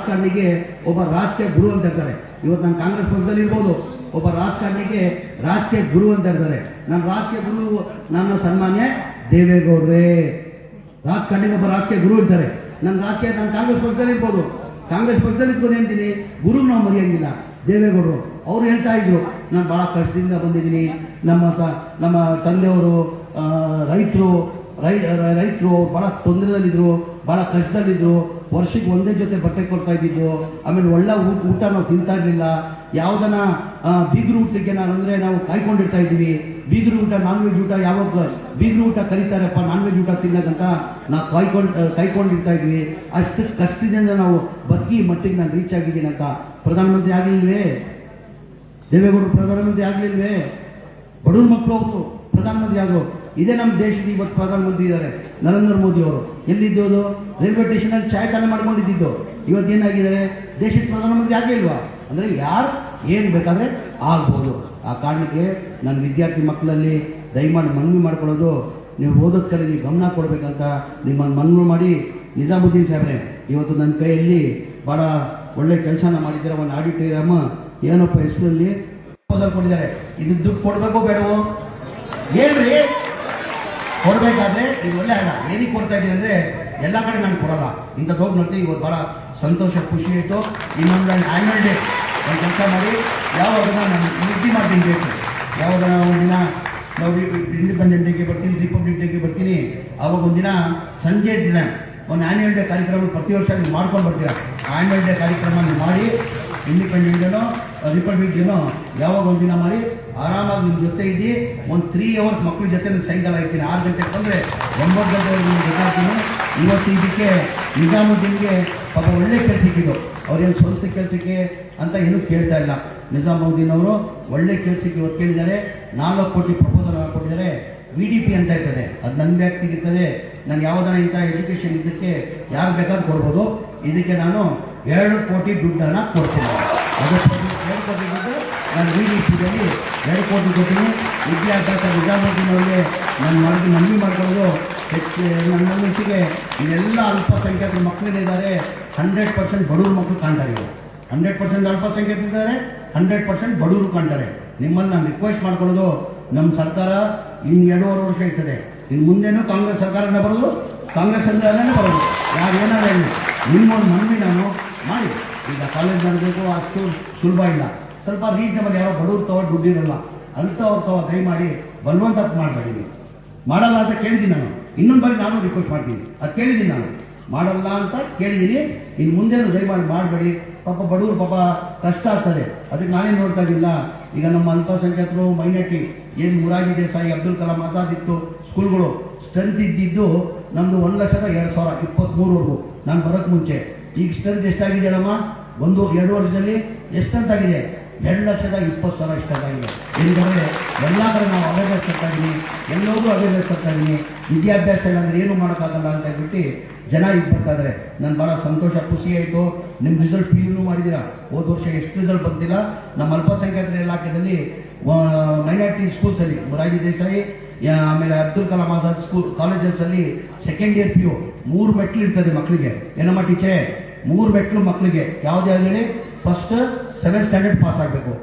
ರಾಜಕಾರಣಿಗೆ ಒಬ್ಬ ರಾಜಕೀಯ ಗುರು ಅಂತ ಇರ್ತಾರೆ. ಇವತ್ತು ನಾನು ಕಾಂಗ್ರೆಸ್ ಪಕ್ಷದಲ್ಲಿ ಇರ್ಬೋದು, ಒಬ್ಬ ರಾಜಕಾರಣಿಗೆ ರಾಜಕೀಯ ಗುರು ಅಂತ ಇರ್ತಾರೆ. ನನ್ನ ರಾಜಕೀಯ ಗುರು ನನ್ನ ಸನ್ಮಾನ್ಯ ದೇವೇಗೌಡರೇ. ರಾಜಕಾರಣಿಗೆ ಒಬ್ಬ ರಾಜಕೀಯ ಗುರು ಇರ್ತಾರೆ. ನನ್ನ ಕಾಂಗ್ರೆಸ್ ಪಕ್ಷದಲ್ಲಿ ಇರ್ಬೋದು, ಕಾಂಗ್ರೆಸ್ ಪಕ್ಷದಲ್ಲಿ ಇಟ್ಕೊಂಡು ಹೇಳ್ತೀನಿ, ಗುರು ನಾವು ಮರೆಯಂಗಿಲ್ಲ. ದೇವೇಗೌಡರು ಅವ್ರು ಹೇಳ್ತಾ ಇದ್ರು, ನಾನು ಭಾಳ ಕಷ್ಟದಿಂದ ಬಂದಿದ್ದೀನಿ, ನಮ್ಮ ತಂದೆಯವರು ರೈತರು ಭಾಳ ತೊಂದರೆದಲ್ಲಿದ್ರು, ಭಾಳ ಕಷ್ಟದಲ್ಲಿದ್ರು, ವರ್ಷಕ್ಕೆ ಒಂದೇ ಜೊತೆ ಬಟ್ಟೆ ಕೊಡ್ತಾ ಇದ್ದಿದ್ದು, ಆಮೇಲೆ ಒಳ್ಳೆ ಊಟ ನಾವು ತಿಂತಾ ಇರಲಿಲ್ಲ. ಯಾವುದನ್ನ ಬೀಗರು ಊಟಕ್ಕೆ ನಾವು ಕಾಯ್ಕೊಂಡಿರ್ತಾ ಇದ್ದೀವಿ. ಬೀಗರು ಊಟ, ನಾನ್ ವೆಜ್ ಊಟ, ಯಾವಾಗ ಬೀಗರು ಊಟ ಕರೀತಾರಪ್ಪ ನಾನ್ ವೆಜ್ ಊಟ ತಿನ್ನೋದಂತ ನಾವು ಕಾಯ್ಕೊಂಡಿರ್ತಾ ಇದ್ವಿ. ಅಷ್ಟು ಕಷ್ಟದಿಂದ ನಾವು ಬದುಕಿ ಮಟ್ಟಿಗೆ ನಾನು ರೀಚ್ ಆಗಿದ್ದೀನಿ ಅಂತ ಪ್ರಧಾನಮಂತ್ರಿ ಆಗಲಿಲ್ವೇ? ದೇವೇಗೌಡರು ಪ್ರಧಾನಮಂತ್ರಿ ಆಗಲಿಲ್ವೇ? ಬಡವ್ರ ಮಕ್ಕಳು ಅವರು ಪ್ರಧಾನಮಂತ್ರಿ ಆಗೋ. ಇದೇ ನಮ್ಮ ದೇಶದ ಇವತ್ತು ಪ್ರಧಾನಮಂತ್ರಿ ಇದ್ದಾರೆ ನರೇಂದ್ರ ಮೋದಿ ಅವರು. ಎಲ್ಲಿದ್ದೋದು? ರೈಲ್ವೆ ಸ್ಟೇಷನಲ್ಲಿ ಚಾಯ್ ಮಾಡ್ಕೊಂಡಿದ್ದು. ಇವತ್ತೇನಾಗಿದ್ದಾರೆ? ದೇಶದ ಪ್ರಧಾನಮಂತ್ರಿ ಆಗೇ ಇಲ್ವಾ? ಅಂದರೆ ಯಾರು ಏನು ಬೇಕಾದರೆ ಆಗ್ಬೋದು. ಆ ಕಾರಣಕ್ಕೆ ನನ್ನ ವಿದ್ಯಾರ್ಥಿ ಮಕ್ಕಳಲ್ಲಿ ದಯಮಾಡಿ ಮನವಿ ಮಾಡ್ಕೊಳ್ಳೋದು, ನೀವು ಓದೋದ ಕಡೆ ನೀವು ಗಮನ ಕೊಡಬೇಕಂತ ನಿಮ್ಮನ್ನು ಮನವಿ ಮಾಡಿ. ನಿಜಾಮುದ್ದೀನ್ ಸಾಹೇಬ್ರೆ, ಇವತ್ತು ನನ್ನ ಕೈಯಲ್ಲಿ ಭಾಳ ಒಳ್ಳೆ ಕೆಲಸನ ಮಾಡಿದ್ದೀರ. ಒಂದು ಆಡಿಟೋರಿಯಮ್ ಏನಪ್ಪ ಹೆಸರಲ್ಲಿ ಪ್ರಪೋಸಲ್ ಕೊಟ್ಟಿದ್ದಾರೆ. ಇದು ದುಡ್ಡು ಕೊಡಬೇಕೋ ಬೇಡವೋ ಹೇಳ್ರಿ. ಕೊಡಬೇಕಾದ್ರೆ ಇದು ಒಳ್ಳೆ ಅಲ್ಲ. ಏನಕ್ಕೆ ಕೊಡ್ತಾ ಇದ್ದೀನಿ ಅಂದರೆ, ಎಲ್ಲ ಕಡೆ ನಾನು ಕೊಡಲ್ಲ. ಇಂಥದ್ದು ಹೋಗಿ ನೋಡ್ತೀನಿ. ಇವತ್ತು ಭಾಳ ಸಂತೋಷ, ಖುಷಿ ಆಯಿತು. ಇನ್ನೊಂದು ಆ್ಯನ್ಯುವಲ್ ಡೇ ಒಂದು ಕೆಲಸ ಮಾಡಿ, ಯಾವಾಗನ ನಾನು ನಿದ್ದೆ ಮಾಡ್ತೀನಿ ಬೇಕು. ಯಾವಾಗನ ಒಂದಿನ ನಾವು ಇಂಡಿಪೆಂಡೆಂಟ್ ಡೇಗೆ ಬರ್ತೀನಿ, ರಿಪಬ್ಲಿಕ್ ಡೇಗೆ ಬರ್ತೀನಿ, ಆವಾಗ ಒಂದಿನ ಸಂಜೆ ದಿನ ಒಂದು ಆ್ಯನ್ಯುವಲ್ ಡೇ ಕಾರ್ಯಕ್ರಮ ಪ್ರತಿ ವರ್ಷ ನೀವು ಮಾಡ್ಕೊಂಡು ಬರ್ತೀರಾ. ಆ್ಯನ್ಯುವಲ್ ಡೇ ಕಾರ್ಯಕ್ರಮ ನೀವು ಮಾಡಿ, ಇಂಡಿಪೆಂಡೆಂಟ್ ಡೇನೋ ರಿಪಬ್ಲಿಕ್ ಡೇನೋ ಯಾವಾಗ ಒಂದಿನ ಮಾಡಿ ಆರಾಮಾಗಿ ನಿಮ್ಮ ಜೊತೆ ಇದ್ದು ಒಂದು 3 hours ಮಕ್ಕಳ ಜೊತೆ ಸಾಯಂಕಾಲ ಇರ್ತೀನಿ. 6 ಗಂಟೆಗೆ ಬಂದರೆ 9 ಗಂಟೆವರೆಗೆ ನಿಮ್ಗೆ ಗೊತ್ತಾಗ್ತೀನಿ. ಇವತ್ತು ಇದಕ್ಕೆ ನಿಜಾಮುದ್ದೀನ್ಗೆ ಪಾಪ ಒಳ್ಳೆ ಕೆಲಸಕ್ಕಿದ್ದು, ಅವ್ರೇನು ಸ್ವಂತ ಕೆಲಸಕ್ಕೆ ಅಂತ ಏನೂ ಕೇಳ್ತಾ ಇಲ್ಲ. ನಿಜಾಮುದ್ದೀನ್ ಅವರು ಒಳ್ಳೆ ಕೆಲಸಕ್ಕೆ ಇವತ್ತು ಕೇಳಿದ್ದಾರೆ. 4 ಕೋಟಿ ಪ್ರಪೋಸಲ್ ಕೊಟ್ಟಿದ್ದಾರೆ. VDP ಅಂತ ಇರ್ತದೆ, ಅದು ನನ್ನ ವ್ಯಕ್ತಿಗೆ ಇರ್ತದೆ. ನಾನು ಯಾವುದನ್ನ ಇಂಥ ಎಜುಕೇಷನ್ ಇದಕ್ಕೆ ಯಾರು ಬೇಕಾದ್ರೂ ಕೊಡ್ಬೋದು. ಇದಕ್ಕೆ ನಾನು 2 ಕೋಟಿ ದುಡ್ಡನ್ನು ಕೊಡ್ತೀನಿ. ಅದು 2 ಕೋಟಿ ದುಡ್ಡು ನಾನು VDPಯಲ್ಲಿ 2 ಕೋಟಿ ಕೊಡ್ತೀನಿ. ವಿದ್ಯಾಭ್ಯಾಸ ನಿಜಾಮುದ್ದೀನ್ ಅವರಿಗೆ ನಾನು ಮನವಿ ಮಾಡ್ಕೊಳ್ಳೋದು, ನನ್ನ ಮನಸ್ಸಿಗೆ ಇದೆಲ್ಲ ಅಲ್ಪಸಂಖ್ಯಾತರ ಮಕ್ಕಳಿದ್ದಾರೆ. 100% ಬಡವರು ಮಕ್ಕಳು ಕಾಣ್ತಾರೆ. ಇವರು 100% ಅಲ್ಪಸಂಖ್ಯಾತರಿದ್ದಾರೆ, 100% ಬಡವರು ಕಾಣ್ತಾರೆ. ನಿಮ್ಮನ್ನು ನಾನು ರಿಕ್ವೆಸ್ಟ್ ಮಾಡ್ಕೊಳ್ಳೋದು, ನಮ್ಮ ಸರ್ಕಾರ ಇನ್ನು 2.5 ವರ್ಷ ಇರ್ತದೆ. ಇನ್ನು ಮುಂದೇನು ಕಾಂಗ್ರೆಸ್ ಸರ್ಕಾರನೇ ಬರೋದು, ಕಾಂಗ್ರೆಸ್ ಸರ್ಕಾರನೇ ಬರೋದು. ಯಾರು ಏನಾರ ಹೇಳಿ, ನಿಮ್ಮೊಂದು ಮನವಿ ನಾನು ಮಾಡಿ. ಈಗ ಕಾಲೇಜ್ ಮಾಡಬೇಕು ಅಷ್ಟು ಸುಲಭ ಇಲ್ಲ. ಸ್ವಲ್ಪ ರೀಸನಬಲ್, ಯಾರೋ ಬಡವ್ರು ತಗೋ ದುಡ್ಡಿರಲ್ಲ ಅಂಥವ್ರು ತಗೋ ದಯಮಾಡಿ ಬಲವಂತ ಮಾಡಬೇಡಿ. ನೀವು ಮಾಡಲ್ಲ ಅಂತ ಕೇಳಿದ್ದೀನಿ ನಾನು. ಇನ್ನೊಂದು ಬಾರಿ ನಾನು ರಿಕ್ವೆಸ್ಟ್ ಮಾಡ್ತೀನಿ, ಅದು ಕೇಳಿದ್ದೀನಿ ನಾನು. ಮಾಡಲ್ಲ ಅಂತ ಕೇಳಿದ್ದೀನಿ. ಇನ್ನು ಮುಂದೇನು ದಯಮಾಡಿ ಮಾಡಬೇಡಿ. ಪಾಪ ಬಡವರು ಪಾಪ ಕಷ್ಟ ಆಗ್ತದೆ. ಅದಕ್ಕೆ ನಾನೇನು ನೋಡ್ತಾ ಇದ್ದಿಲ್ಲ. ಈಗ ನಮ್ಮ ಅಲ್ಪಸಂಖ್ಯಾತರು ಮೈನಾರಿಟಿ ಏನು ಮೊರಾರ್ಜಿ ದೇಸಾಯಿ, ಅಬ್ದುಲ್ ಕಲಾಂ ಆಜಾದ್ ಇತ್ತು ಸ್ಕೂಲ್ಗಳು, ಸ್ಟ್ರೆಂತ್ ಇದ್ದಿದ್ದು ನಮ್ಮದು 1,02,000 23ವರೆಗೂ ನಾನು ಬರೋಕ್ಕೆ ಮುಂಚೆ. ಈಗ ಸ್ಟ್ರೆಂತ್ ಎಷ್ಟಾಗಿದೆ ಅಮ್ಮ? 1-2 ವರ್ಷದಲ್ಲಿ ಎಷ್ಟಂತಾಗಿದೆ? 2,20,000 ಇಷ್ಟಾಗಿದೆ. ఎందుకంటే ಎಲ್ಲ ಕಡೆ ನಾವು ಅವೇರ್ನೆಸ್ ಕೊಡ್ತಾ ಇದ್ದೀನಿ, ಎಲ್ಲೋದ್ರೂ ಅವೇರ್ನೆಸ್ ಕೊಡ್ತಾ ಇದ್ದೀನಿ. ವಿದ್ಯಾಭ್ಯಾಸ ಇಲ್ಲಾಂದ್ರೆ ಏನು ಮಾಡೋಕ್ಕಾಗಲ್ಲ ಅಂತ ಹೇಳ್ಬಿಟ್ಟು ಜನ ಈಗ ಬರ್ತಾ ಇದ್ದಾರೆ. ನಾನು ಭಾಳ ಸಂತೋಷ, ಖುಷಿ ಆಯಿತು. ನಿಮ್ಮ ರಿಸಲ್ಟ್ PU ಮಾಡಿದ್ದೀರಾ. ಹೋದ ವರ್ಷ ಎಷ್ಟು ರಿಸಲ್ಟ್ ಬಂದಿಲ್ಲ. ನಮ್ಮ ಅಲ್ಪಸಂಖ್ಯಾತರ ಇಲಾಖೆಯಲ್ಲಿ ಮೈನಾರಿಟಿ ಸ್ಕೂಲ್ಸಲ್ಲಿ ಮೊರಾರ್ಜಿ ದೇಸಾಯಿ, ಆಮೇಲೆ ಅಬ್ದುಲ್ ಕಲಾಂ ಆಜಾದ್ ಸ್ಕೂಲ್ ಕಾಲೇಜಸ್ಸಲ್ಲಿ 2nd year PU 3 ಮೆಟ್ಲು ಇರ್ತದೆ ಮಕ್ಕಳಿಗೆ. ಏನಮ್ಮ ಟೀಚರೇ? 3 ಮೆಟ್ಲು ಮಕ್ಕಳಿಗೆ. ಯಾವ್ದು ಹೇಳಿ? ಫಸ್ಟ್ 7th standard ಪಾಸ್ ಆಗಬೇಕು,